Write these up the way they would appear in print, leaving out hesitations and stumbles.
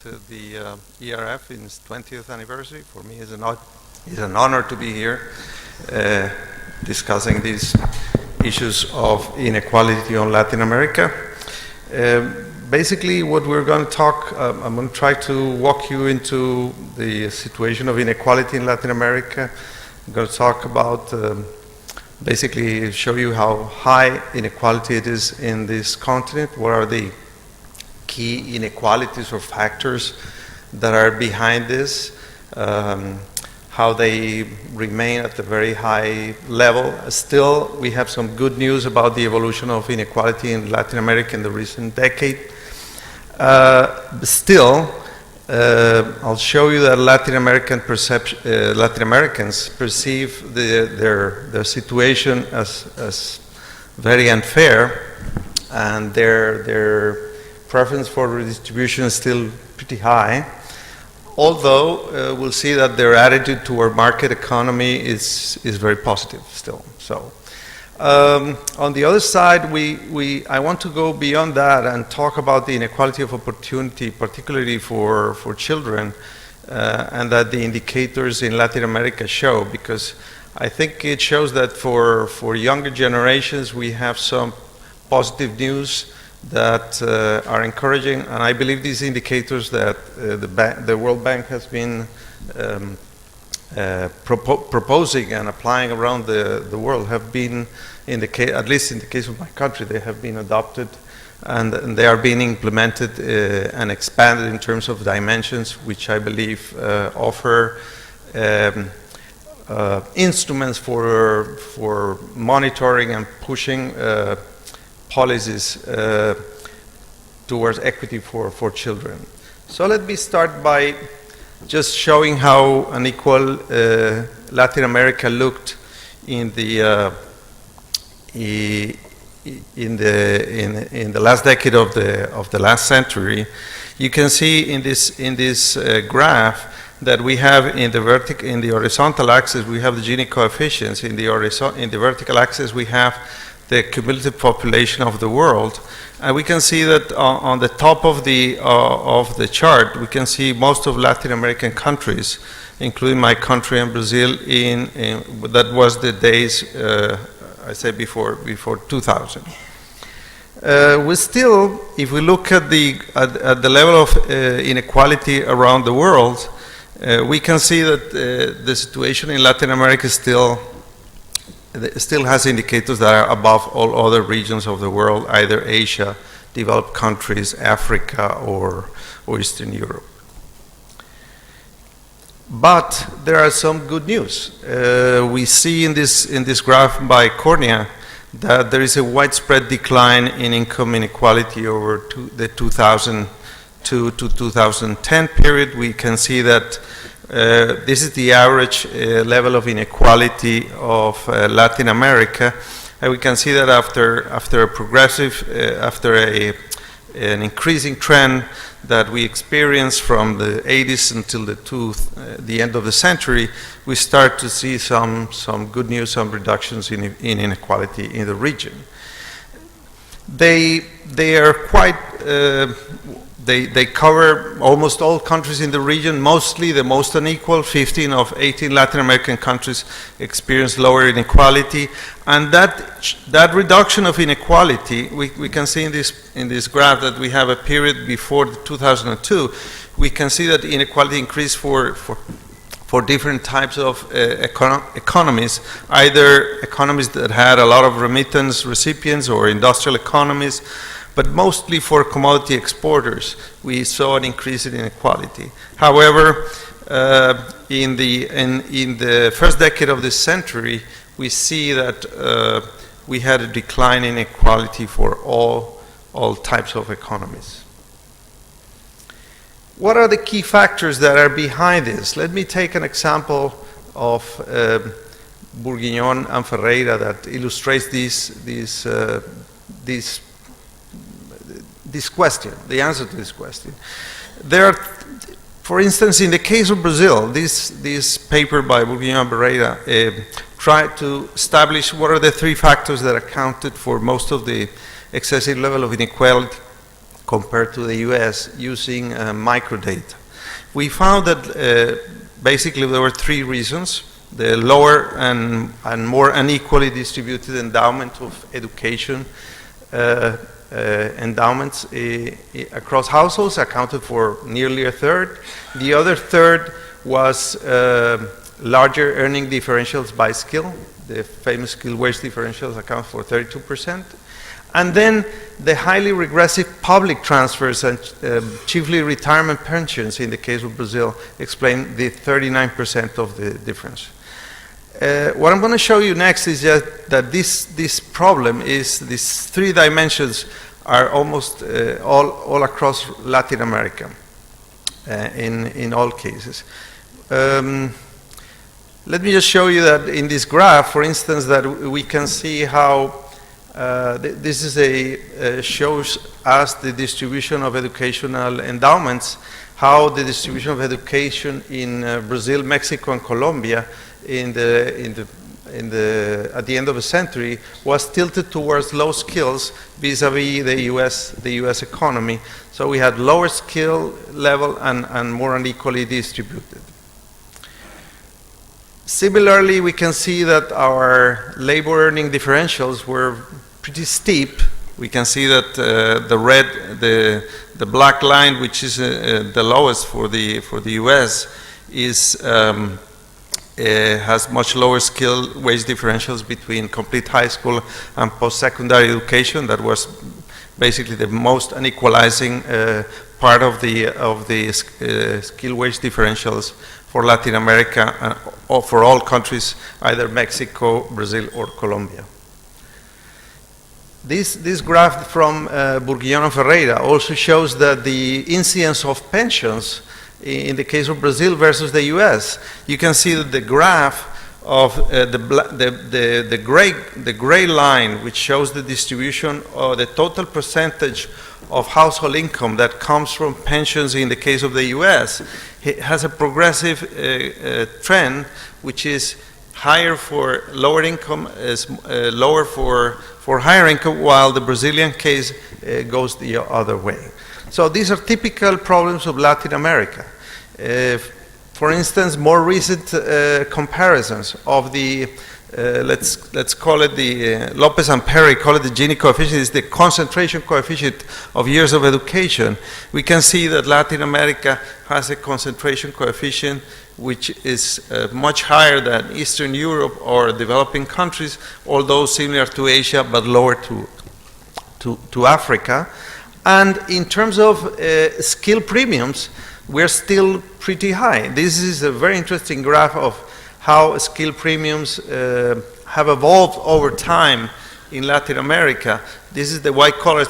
To the ERF in its 20th anniversary. For me, it's an honor to be here discussing these issues of inequality on Latin America. Basically, what we're going to talk, I'm going to try to walk you into the situation of inequality in Latin America. I'm going to talk about, basically show you how high inequality it is in this continent, what are the key inequalities or factors that are behind this, how they remain at a very high level. Still, we have some good news about the evolution of inequality in Latin America in the recent decade. Still, I'll show you that Latin Americans perceive their situation as very unfair, and their preference for redistribution is still pretty high, although we'll see that their attitude toward market economy is very positive still. So on the other side, I want to go beyond that and talk about the inequality of opportunity, particularly for children, and that the indicators in Latin America show, because I think it shows that for younger generations we have some positive news that are encouraging, and I believe these indicators that the World Bank has been proposing and applying around the world have been, at least in the case of my country, they have been adopted and they are being implemented and expanded in terms of dimensions, which I believe offer instruments for monitoring and pushing policies towards equity for children. So let me start by just showing how unequal Latin America looked in the last decade of the last century. You can see in this graph that we have in the horizontal axis we have the Gini coefficients. In the vertical axis we have the cumulative population of the world, and we can see that on the top of the chart we can see most of Latin American countries, including my country and Brazil. That was the days I say before 2000. We still, if we look at the level of inequality around the world, we can see that the situation in Latin America still has indicators that are above all other regions of the world, either Asia, developed countries, Africa, or Eastern Europe. But there are some good news. We see in this graph by Cornea that there is a widespread decline in income inequality over the 2002 to 2010 period. We can see that this is the average level of inequality of Latin America, and we can see that after a progressive, an increasing trend that we experienced from the 80s until the end of the century, we start to see some good news, some reductions in inequality in the region. They are quite. They cover almost all countries in the region, mostly the most unequal. 15 of 18 Latin American countries experience lower inequality, and that reduction of inequality, we can see in this graph that we have a period before 2002. We can see that inequality increased for different types of economies, either economies that had a lot of remittance recipients or industrial economies, but mostly for commodity exporters, we saw an increase in inequality. However, in the first decade of this century, we see that we had a decline in inequality for all types of economies. What are the key factors that are behind this? Let me take an example of Bourguignon and Ferreira that illustrates this question, the answer to this question. There are, for instance, in the case of Brazil, this paper by Bourguignon and Ferreira tried to establish what are the three factors that accounted for most of the excessive level of inequality compared to the US using microdata. We found that basically there were three reasons: the lower and more unequally distributed endowment of education endowments across households accounted for nearly a third. The other third was larger earning differentials by skill. The famous skill-wage differentials account for 32%. And then the highly regressive public transfers and chiefly retirement pensions in the case of Brazil explain the 39% of the difference. What I'm going to show you next is just that this problem is, these three dimensions are almost all across Latin America in all cases. Let me just show you that in this graph, for instance, that we can see how this is shows us the distribution of educational endowments, how the distribution of education in Brazil, Mexico, and Colombia at the end of the century was tilted towards low skills vis-a-vis the US economy. So we had lower skill level and more unequally distributed. Similarly, we can see that our labor earning differentials were pretty steep. We can see that the black line, which is the lowest for the US, has much lower skill wage differentials between complete high school and post-secondary education. That was basically the most unequalizing part of the skill wage differentials for Latin America, or for all countries, either Mexico, Brazil, or Colombia. This graph from Burguillon and Ferreira also shows that the incidence of pensions in the case of Brazil versus the US. You can see that the graph of the gray line, which shows the distribution of the total percentage of household income that comes from pensions in the case of the US, it has a progressive trend, which is higher for lower income, is lower for higher income, while the Brazilian case goes the other way. So these are typical problems of Latin America. For instance, more recent comparisons of the let's call it the Lopez and Perry call it the Gini coefficient, is the concentration coefficient of years of education. We can see that Latin America has a concentration coefficient which is much higher than Eastern Europe or developing countries, although similar to Asia but lower to Africa. And in terms of skill premiums, we're still pretty high. This is a very interesting graph of how skill premiums have evolved over time in Latin America. This is the white-collar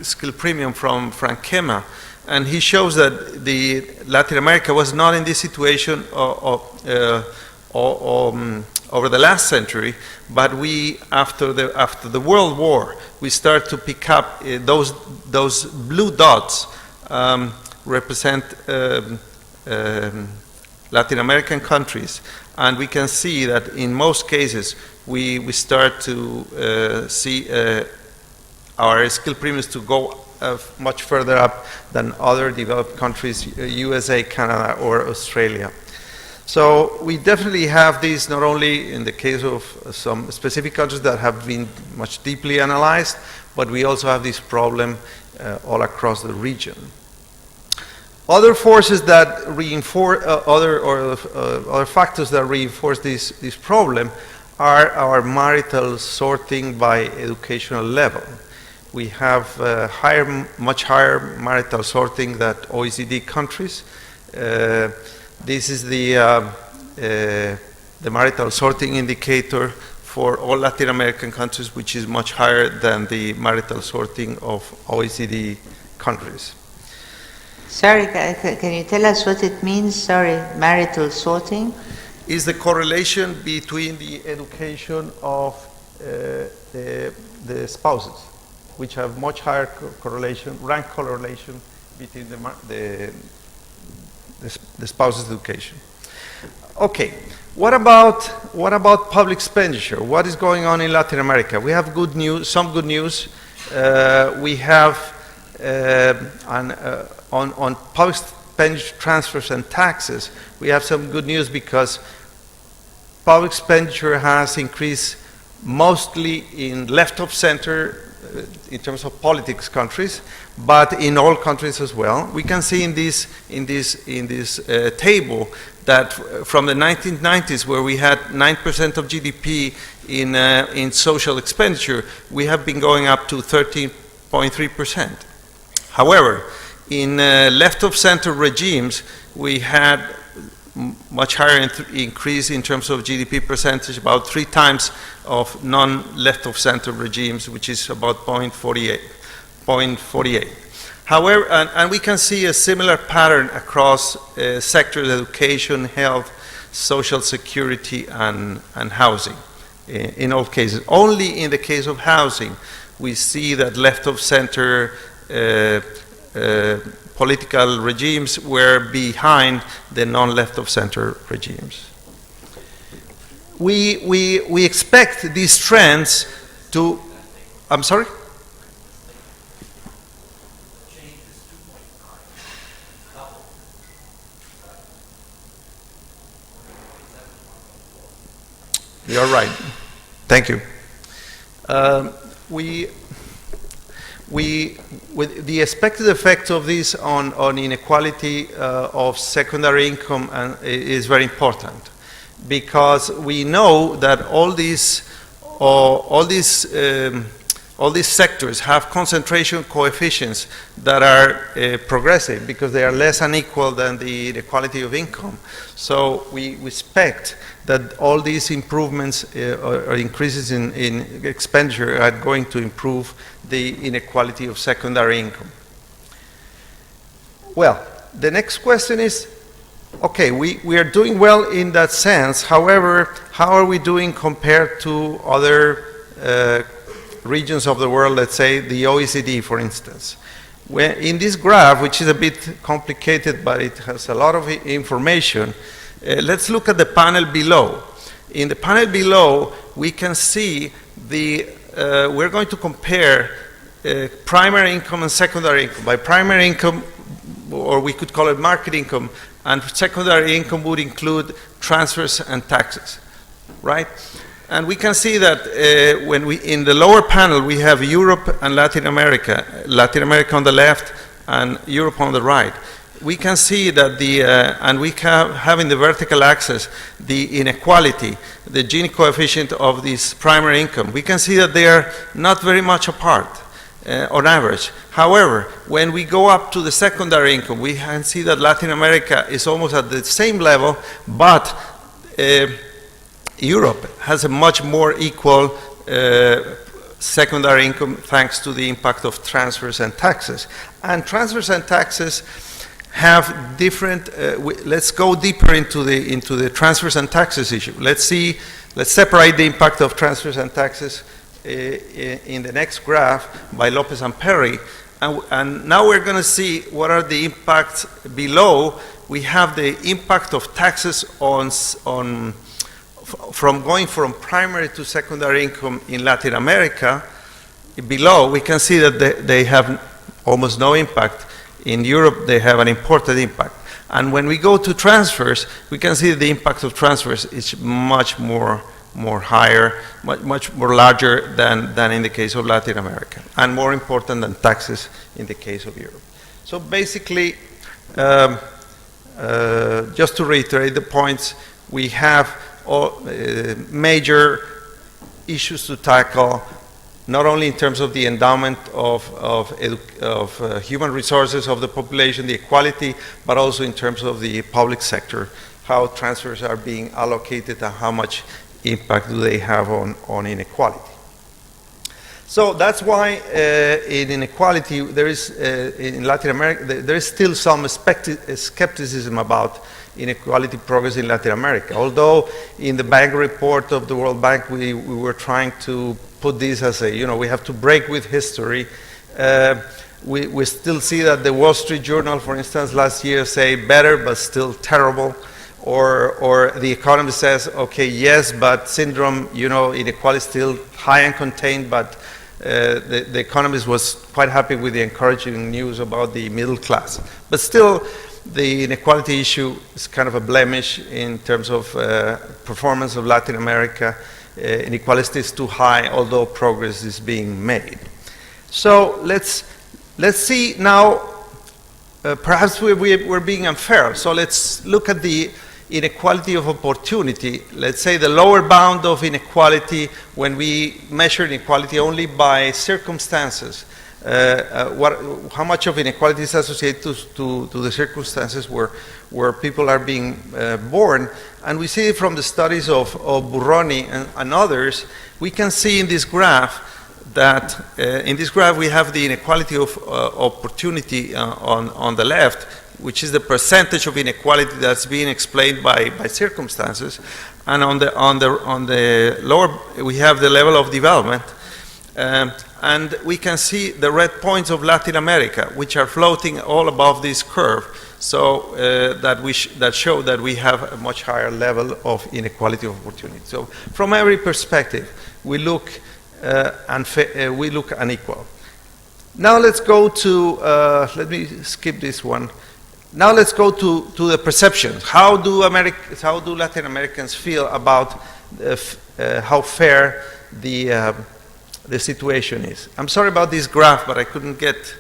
skill premium from Frank Kema, and he shows that the Latin America was not in this situation over the last century, but we, after the World War, we start to pick up those blue dots represent Latin American countries, and we can see that in most cases we start to see our skill premiums to go much further up than other developed countries, USA, Canada, or Australia. So we definitely have these not only in the case of some specific countries that have been much deeply analyzed, but we also have this problem all across the region. Other forces that reinforce, other factors that reinforce this problem are our marital sorting by educational level. We have much higher marital sorting than OECD countries. This is the marital sorting indicator for all Latin American countries, which is much higher than the marital sorting of OECD countries. Sorry, can you tell us what it means? Sorry, marital sorting? Is the correlation between the education of the spouses, which have much higher correlation, rank correlation between the spouse's education. Okay, what about public expenditure? What is going on in Latin America? We have good news, some good news. We have on public expenditure transfers and taxes, we have some good news because public expenditure has increased mostly in left of center in terms of politics countries, but in all countries as well. We can see in this table that from the 1990s, where we had 9% of GDP in social expenditure, we have been going up to 13.3%. However, in left of center regimes, we had much higher increase in terms of GDP percentage, about 3 times of non-left of center regimes, which is about 0.48. However, and we can see a similar pattern across sectors: education, health, social security, and housing. In all cases, only in the case of housing, we see that left of center political regimes were behind the non-left of center regimes. We expect these trends to, I'm sorry? You're right. Thank you. With the expected effect of this on inequality of secondary income is very important, because we know that all these sectors have concentration coefficients that are progressive, because they are less unequal than the inequality of income. So we expect that all these improvements or increases in expenditure are going to improve the inequality of secondary income. Well, the next question is, okay, we are doing well in that sense. However, how are we doing compared to other regions of the world, let's say the OECD, for instance? In this graph, which is a bit complicated, but it has a lot of information, let's look at the panel below. In the panel below, we can see we're going to compare primary income and secondary income. By primary income, or we could call it market income, and secondary income would include transfers and taxes, right? And we can see that in the lower panel, we have Europe and Latin America on the left and Europe on the right. We can see that and we have in the vertical axis the inequality, the Gini coefficient of this primary income. We can see that they are not very much apart on average. However, when we go up to the secondary income, we can see that Latin America is almost at the same level, but Europe has a much more equal secondary income thanks to the impact of transfers and taxes. And transfers and taxes have different, let's go deeper into the transfers and taxes issue. Let's separate the impact of transfers and taxes in the next graph by Lopez and Perry. And now we're going to see what are the impacts below. We have the impact of taxes from going from primary to secondary income in Latin America. Below, we can see that they have almost no impact. In Europe, they have an important impact. And when we go to transfers, we can see the impact of transfers is much more higher, much more larger than in the case of Latin America, and more important than taxes in the case of Europe. So basically, just to reiterate the points, we have major issues to tackle, not only in terms of the endowment of human resources of the population, the equality, but also in terms of the public sector, how transfers are being allocated and how much impact do they have on inequality. So that's why in inequality, there is, in Latin America, there is still some skepticism about inequality progress in Latin America. Although in the bank report of the World Bank, we were trying to put this as we have to break with history. We still see that the Wall Street Journal, for instance, last year say better, but still terrible. Or the economy says, okay, yes, but syndrome, inequality is still high and contained, but the economist was quite happy with the encouraging news about the middle class. But still, the inequality issue is kind of a blemish in terms of performance of Latin America. Inequality is too high, although progress is being made. So let's see now. Perhaps we're being unfair. So let's look at the inequality of opportunity. Let's say the lower bound of inequality when we measure inequality only by circumstances. How much of inequality is associated to the circumstances where people are being born. And we see from the studies of Burroni and others, we can see in this graph that in this graph we have the inequality of opportunity on the left, which is the percentage of inequality that's being explained by circumstances, and on the lower we have the level of development, and we can see the red points of Latin America, which are floating all above this curve, so that show that we have a much higher level of inequality of opportunity. So from every perspective, we look unequal. Now let's go to, let me skip this one. Now let's go to the perceptions. How do Latin Americans feel about how fair the situation is? I'm sorry about this graph, but I couldn't get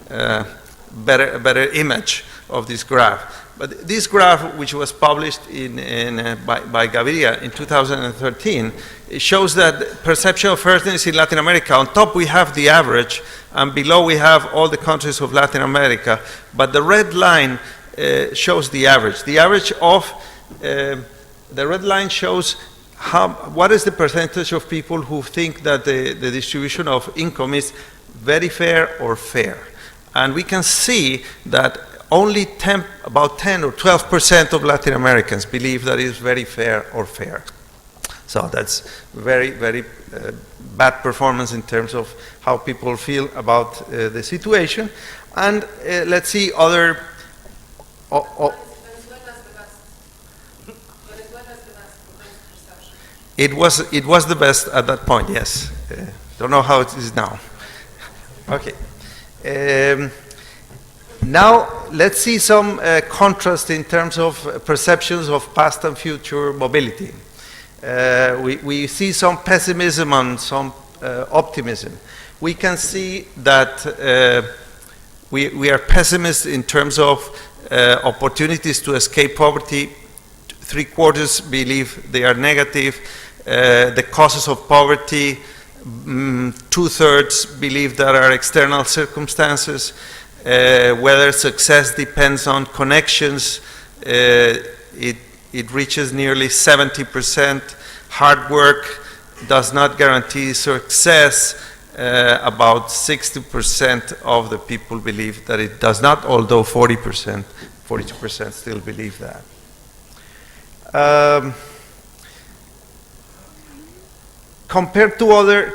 a better image of this graph. But this graph, which was published by Gaviria in 2013, it shows that perception of fairness in Latin America. On top we have the average, and below we have all the countries of Latin America. But the red line shows the average. The average of the red line shows what is the percentage of people who think that the distribution of income is very fair or fair. And we can see that only about 10 or 12% of Latin Americans believe that it is very fair or fair. So that's very, very bad performance in terms of how people feel about the situation. And let's see other... It was the best at that point, yes. Don't know how it is now. Okay. Now, let's see some contrast in terms of perceptions of past and future mobility. We see some pessimism and some optimism. We can see that we are pessimists in terms of opportunities to escape poverty. 3/4 believe they are negative. The causes of poverty, 2/3 believe there are external circumstances. Whether success depends on connections, it reaches nearly 70%. Hard work does not guarantee success. About 60% of the people believe that it does not, although 42% still believe that. Compared to other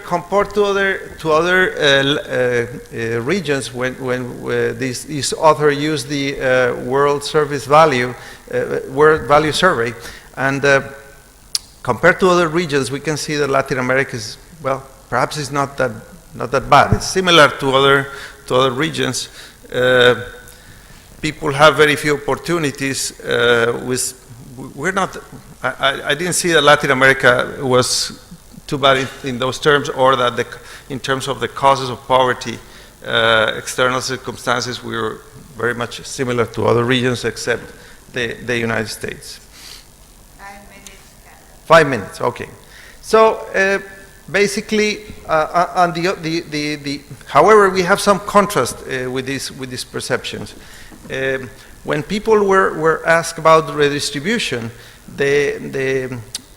regions, when this author used the World Value Survey, and compared to other regions, we can see that Latin America is, well, perhaps it's not that bad. It's similar to other regions. People have very few opportunities. I didn't see that Latin America was too bad in those terms, or that in terms of the causes of poverty, external circumstances, we were very much similar to other regions except the United States. 5 minutes. 5 minutes, okay. So basically, however, we have some contrast with these perceptions. When people were asked about redistribution,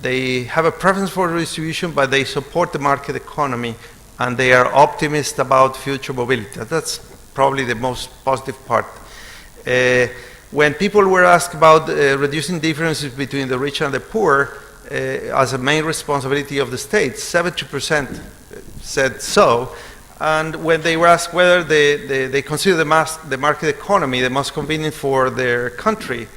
they have a preference for redistribution, but they support the market economy, and they are optimistic about future mobility. That's probably the most positive part. When people were asked about reducing differences between the rich and the poor as a main responsibility of the state, 70% said so. And when they were asked whether they consider the market economy the most convenient for their country,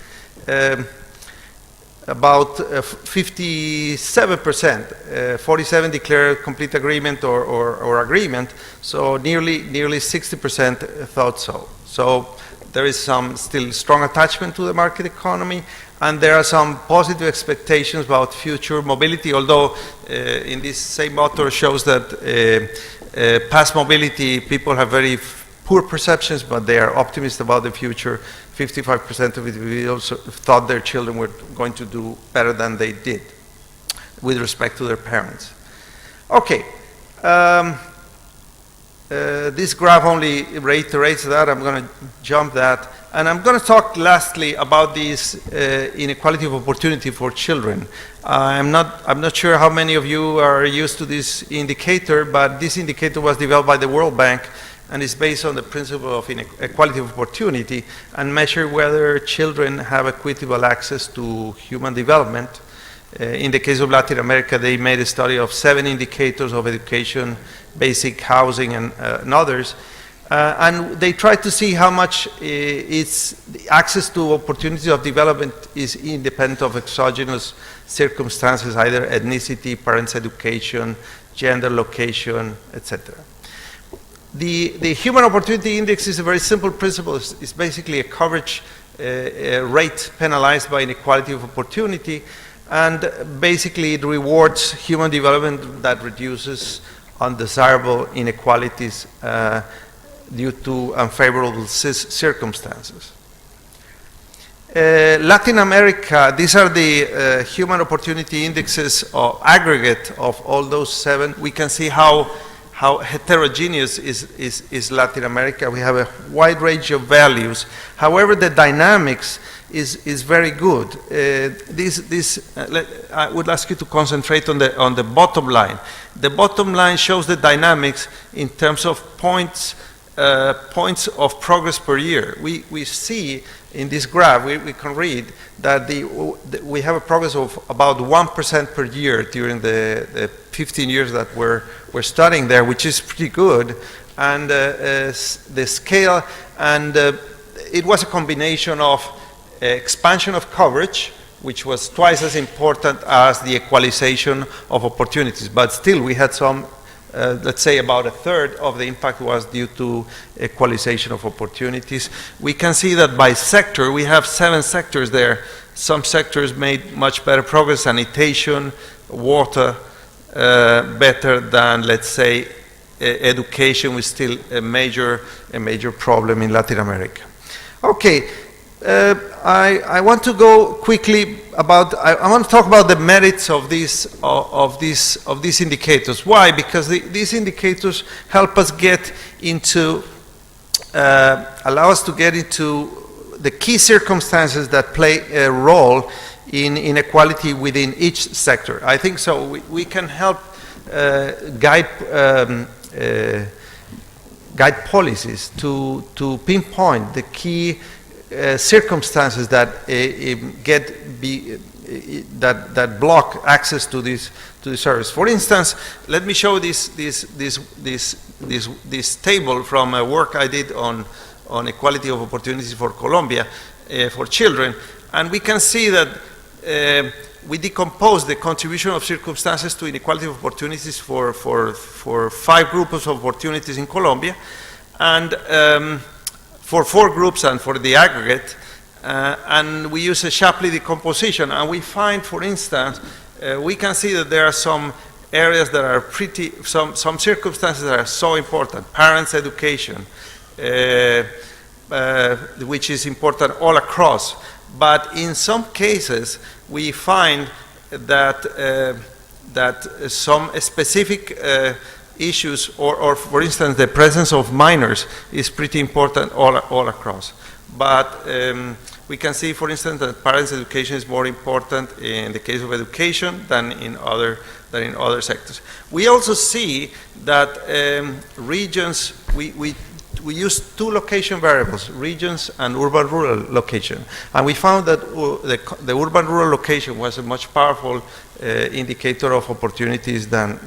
about 57%, 47 declared complete agreement or agreement, so nearly 60% thought so. So there is some still strong attachment to the market economy, and there are some positive expectations about future mobility, although in this same author shows that past mobility, people have very poor perceptions, but they are optimistic about the future. 55% of individuals thought their children were going to do better than they did with respect to their parents. Okay. This graph only reiterates that. I'm going to jump that. And I'm going to talk lastly about this inequality of opportunity for children. I'm not sure how many of you are used to this indicator, but this indicator was developed by the World Bank and is based on the principle of inequality of opportunity and measure whether children have equitable access to human development. In the case of Latin America, they made a study of 7 indicators of education, basic housing, and others. And they tried to see how much access to opportunities of development is independent of exogenous circumstances, either ethnicity, parents' education, gender, location, etc. The Human Opportunity Index is a very simple principle. It's basically a coverage rate penalized by inequality of opportunity, and basically it rewards human development that reduces undesirable inequalities due to unfavorable circumstances. Latin America, these are the Human Opportunity Indexes aggregate of all those 7. We can see how heterogeneous is Latin America. We have a wide range of values. However, the dynamics is very good. I would ask you to concentrate on the bottom line. The bottom line shows the dynamics in terms of points of progress per year. We see in this graph, we can read that we have a progress of about 1% per year during the 15 years that we're studying there, which is pretty good. And the scale, and it was a combination of expansion of coverage, which was twice as important as the equalization of opportunities. But still, we had some, let's say about 1/3 of the impact was due to equalization of opportunities. We can see that by sector, we have 7 sectors there. Some sectors made much better progress: sanitation, water, better than, let's say, education, was still a major problem in Latin America. Okay. I want to go quickly about, I want to talk about the merits of these indicators. Why? Because these indicators help us get into, allow us to get into the key circumstances that play a role in inequality within each sector. I think so. We can help guide policies to pinpoint the key circumstances that that block access to this service. For instance, let me show this table from a work I did on equality of opportunities for Colombia for children, and we can see that we decompose the contribution of circumstances to inequality of opportunities for 5 groups of opportunities in Colombia, and for 4 groups and for the aggregate, and we use a Shapley decomposition, and we find, for instance, we can see that there are some areas that are some circumstances that are so important. Parents' education, which is important all across, but in some cases we find that some specific issues, or for instance, the presence of minors is pretty important all across. But we can see, for instance, that parents' education is more important in the case of education than in other sectors. We also see that regions, we use 2 location variables, regions and urban-rural location. And we found that the urban-rural location was a much powerful indicator of opportunities than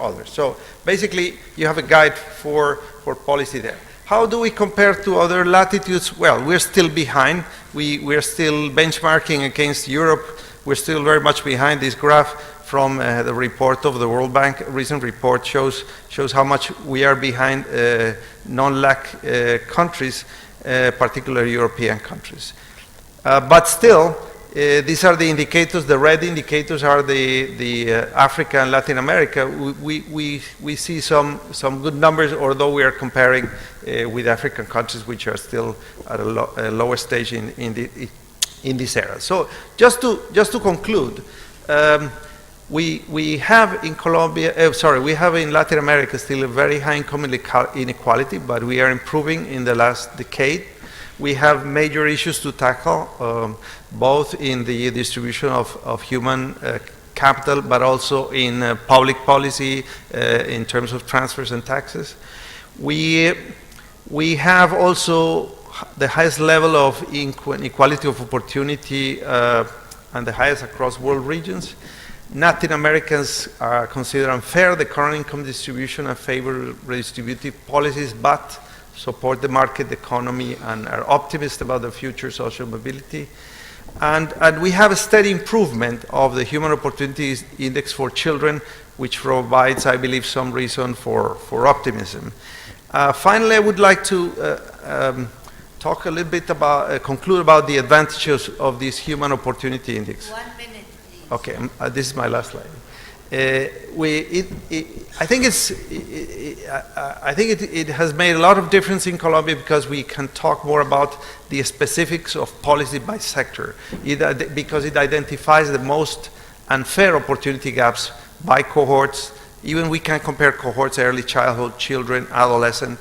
others. So basically, you have a guide for policy there. How do we compare to other latitudes? Well, we're still behind. We're still benchmarking against Europe. We're still very much behind. This graph from the report of the World Bank, a recent report, shows how much we are behind non-LAC countries, particularly European countries. But still, these are the indicators. The red indicators are the Africa and Latin America. We see some good numbers, although we are comparing with African countries which are still at a lower stage in this era. So just to conclude, we have in Colombia, we have in Latin America still a very high income inequality, but we are improving in the last decade. We have major issues to tackle, both in the distribution of human capital, but also in public policy in terms of transfers and taxes. We have also the highest level of inequality of opportunity and the highest across world regions. Latin Americans consider unfair the current income distribution and favor redistributive policies, but support the market economy and are optimistic about the future social mobility. And we have a steady improvement of the Human Opportunities Index for children, which provides, I believe, some reason for optimism. Finally, I would like to talk a little bit about, conclude about the advantages of this Human Opportunity Index. 1 minute, please. Okay, this is my last slide. I think it has made a lot of difference in Colombia because we can talk more about the specifics of policy by sector, because it identifies the most unfair opportunity gaps by cohorts. Even we can compare cohorts, early childhood, children, adolescent.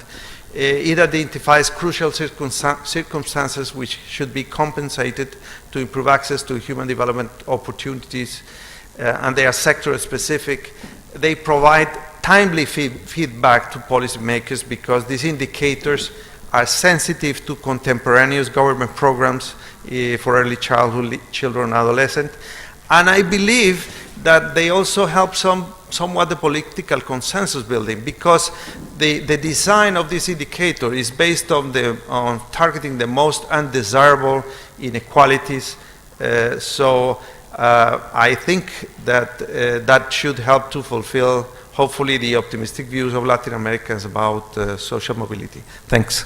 It identifies crucial circumstances which should be compensated to improve access to human development opportunities, and they are sector specific. They provide timely feedback to policymakers because these indicators are sensitive to contemporaneous government programs for early childhood, children, and adolescent. And I believe that they also help somewhat the political consensus building, because the design of this indicator is based on targeting the most undesirable inequalities. I think that that should help to fulfill, hopefully, the optimistic views of Latin Americans about social mobility. Thanks.